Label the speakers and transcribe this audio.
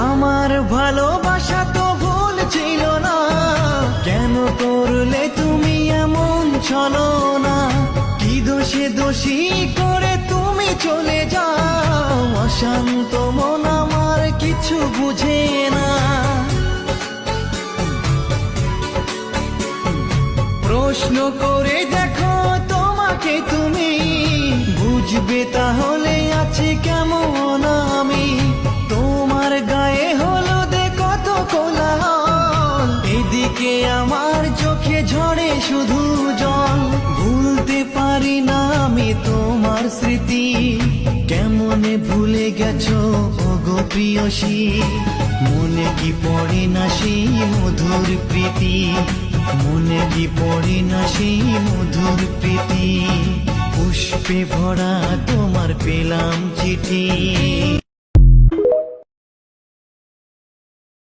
Speaker 1: আমার ভালোবাসা তো ভুল ছিল না, কেন করলে তুমি এমন ছলনা? কি দোষে দোষী করে তুমি চলে যাও, অশান্ত মন আমার কিছু বুঝে না। প্রশ্ন করে দেখো তোমাকে তুমি, বুঝবে তাহলে আছে কেমন আমি। তোমার গায়ে হলুদে কত কোলাহল, এদিকে আমার চোখে ঝরে শুধু জল। ভুলতে পারি না আমি তোমার স্মৃতি, কেমনে ভুলে গেছো ওগো প্রিয়সী। মনে কি পড়ে না সেই মধুর প্রীতি, মনে কি পড়ে না সেই মধুর প্রীতি। পুষ্পে ভরা তোমার পেলাম চিঠি।